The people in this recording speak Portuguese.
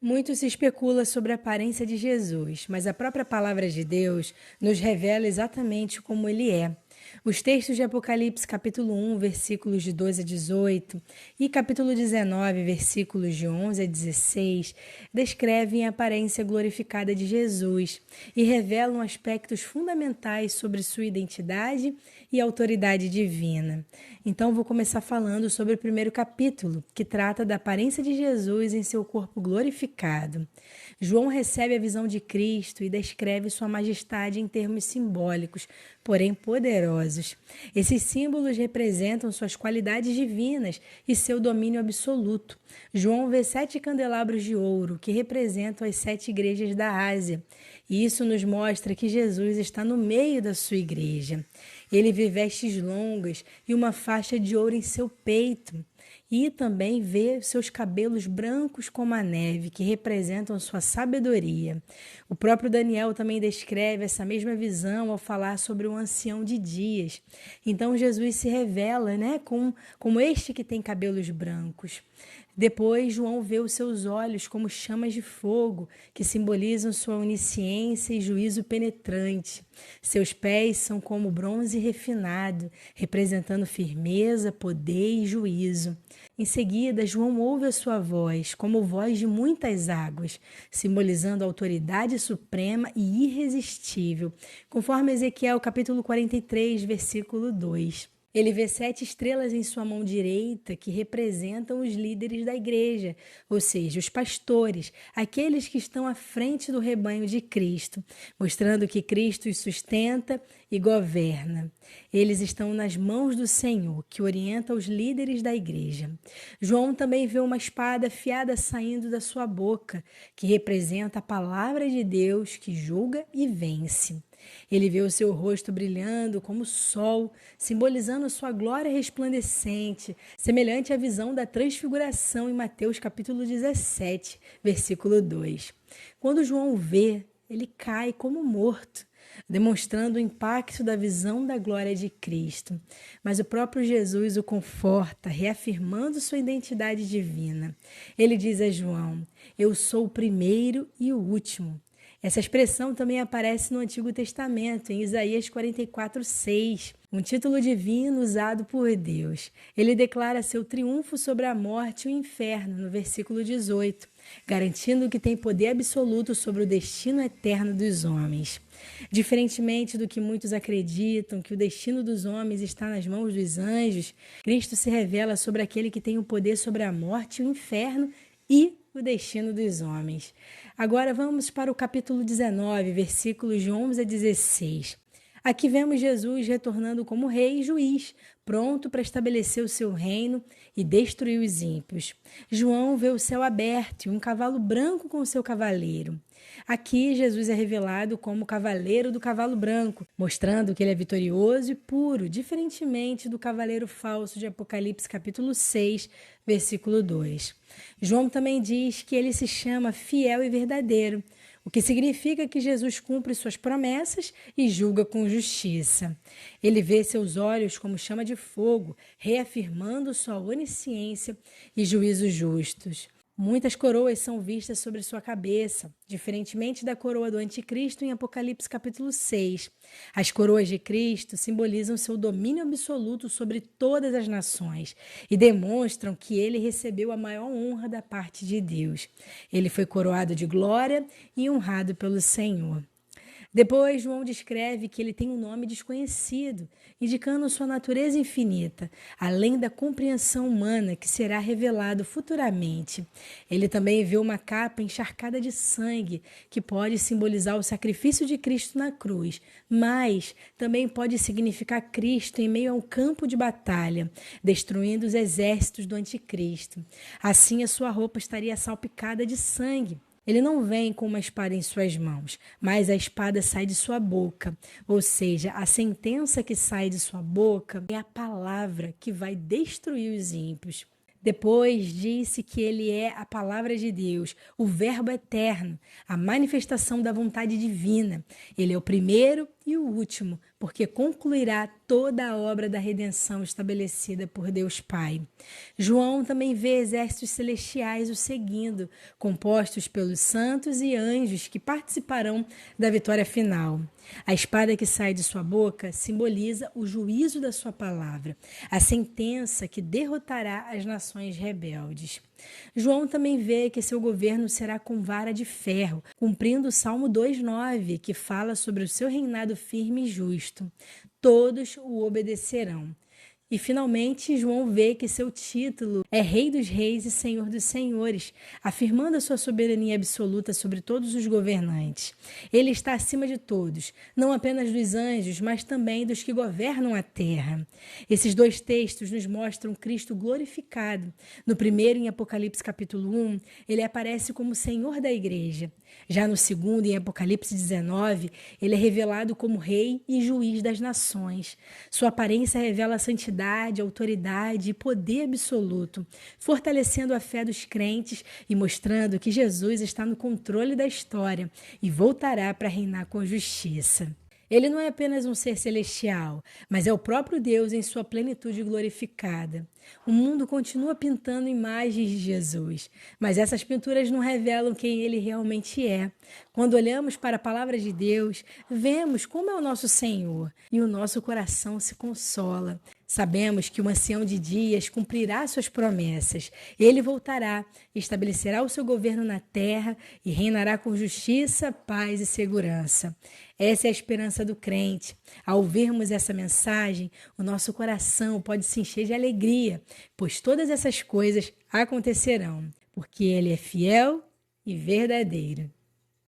Muito se especula sobre a aparência de Jesus, mas a própria palavra de Deus nos revela exatamente como ele é. Os textos de Apocalipse, capítulo 1, versículos de 12 a 18 e capítulo 19, versículos de 11 a 16, descrevem a aparência glorificada de Jesus e revelam aspectos fundamentais sobre sua identidade e autoridade divina. Então, vou começar falando sobre o primeiro capítulo, que trata da aparência de Jesus em seu corpo glorificado. João recebe a visão de Cristo e descreve sua majestade em termos simbólicos, porém poderosos. Esses símbolos representam suas qualidades divinas e seu domínio absoluto. João vê 7 candelabros de ouro, que representam as 7 igrejas da Ásia. E isso nos mostra que Jesus está no meio da sua igreja. Ele vê vestes longas e uma faixa de ouro em seu peito. E também vê seus cabelos brancos como a neve, que representam sua sabedoria. O próprio Daniel também descreve essa mesma visão ao falar sobre o ancião de dias. Então Jesus se revela, como este que tem cabelos brancos. Depois, João vê os seus olhos como chamas de fogo, que simbolizam sua onisciência e juízo penetrante. Seus pés são como bronze refinado, representando firmeza, poder e juízo. Em seguida, João ouve a sua voz, como voz de muitas águas, simbolizando a autoridade suprema e irresistível, conforme Ezequiel capítulo 43, versículo 2. Ele vê 7 estrelas em sua mão direita que representam os líderes da igreja, ou seja, os pastores, aqueles que estão à frente do rebanho de Cristo, mostrando que Cristo os sustenta e governa. Eles estão nas mãos do Senhor, que orienta os líderes da igreja. João também vê uma espada afiada saindo da sua boca, que representa a palavra de Deus que julga e vence. Ele vê o seu rosto brilhando como o sol, simbolizando sua glória resplandecente, semelhante à visão da transfiguração em Mateus capítulo 17, versículo 2. Quando João o vê, ele cai como morto, demonstrando o impacto da visão da glória de Cristo. Mas o próprio Jesus o conforta, reafirmando sua identidade divina. Ele diz a João: "Eu sou o primeiro e o último." Essa expressão também aparece no Antigo Testamento, em Isaías 44:6, um título divino usado por Deus. Ele declara seu triunfo sobre a morte e o inferno, no versículo 18, garantindo que tem poder absoluto sobre o destino eterno dos homens. Diferentemente do que muitos acreditam, que o destino dos homens está nas mãos dos anjos, Cristo se revela sobre aquele que tem o poder sobre a morte e o inferno e o destino dos homens. Agora vamos para o capítulo 19, versículos de 11 a 16. Aqui vemos Jesus retornando como rei e juiz, pronto para estabelecer o seu reino e destruir os ímpios. João vê o céu aberto e um cavalo branco com seu cavaleiro. Aqui, Jesus é revelado como o cavaleiro do cavalo branco, mostrando que ele é vitorioso e puro, diferentemente do cavaleiro falso de Apocalipse capítulo 6, versículo 2. João também diz que ele se chama fiel e verdadeiro, o que significa que Jesus cumpre suas promessas e julga com justiça. Ele vê seus olhos como chama de fogo, reafirmando sua onisciência e juízos justos. Muitas coroas são vistas sobre sua cabeça, diferentemente da coroa do anticristo em Apocalipse capítulo 6. As coroas de Cristo simbolizam seu domínio absoluto sobre todas as nações e demonstram que ele recebeu a maior honra da parte de Deus. Ele foi coroado de glória e honrado pelo Senhor. Depois, João descreve que ele tem um nome desconhecido, indicando sua natureza infinita, além da compreensão humana que será revelado futuramente. Ele também vê uma capa encharcada de sangue, que pode simbolizar o sacrifício de Cristo na cruz, mas também pode significar Cristo em meio a um campo de batalha, destruindo os exércitos do anticristo. Assim, a sua roupa estaria salpicada de sangue. Ele não vem com uma espada em suas mãos, mas a espada sai de sua boca. Ou seja, a sentença que sai de sua boca é a palavra que vai destruir os ímpios. Depois disse que ele é a palavra de Deus, o verbo eterno, a manifestação da vontade divina. Ele é o primeiro e o último, porque concluirá toda a obra da redenção estabelecida por Deus Pai. João também vê exércitos celestiais o seguindo, compostos pelos santos e anjos que participarão da vitória final. A espada que sai de sua boca simboliza o juízo da sua palavra, a sentença que derrotará as nações rebeldes. João também vê que seu governo será com vara de ferro, cumprindo o Salmo 2:9, que fala sobre o seu reinado firme e justo. Todos o obedecerão. E, finalmente, João vê que seu título é Rei dos Reis e Senhor dos Senhores, afirmando a sua soberania absoluta sobre todos os governantes. Ele está acima de todos, não apenas dos anjos, mas também dos que governam a terra. Esses dois textos nos mostram Cristo glorificado. No primeiro, em Apocalipse capítulo 1, ele aparece como Senhor da igreja. Já no segundo, em Apocalipse 19, ele é revelado como Rei e Juiz das nações. Sua aparência revela a santidade, autoridade e poder absoluto, fortalecendo a fé dos crentes e mostrando que Jesus está no controle da história e voltará para reinar com justiça. Ele não é apenas um ser celestial, mas é o próprio Deus em sua plenitude glorificada. O mundo continua pintando imagens de Jesus, mas essas pinturas não revelam quem ele realmente é. Quando olhamos para a palavra de Deus, vemos como é o nosso Senhor e o nosso coração se consola. Sabemos que o ancião de dias cumprirá suas promessas. Ele voltará, estabelecerá o seu governo na terra e reinará com justiça, paz e segurança. Essa é a esperança do crente. Ao ouvirmos essa mensagem, o nosso coração pode se encher de alegria, pois todas essas coisas acontecerão, porque Ele é fiel e verdadeiro.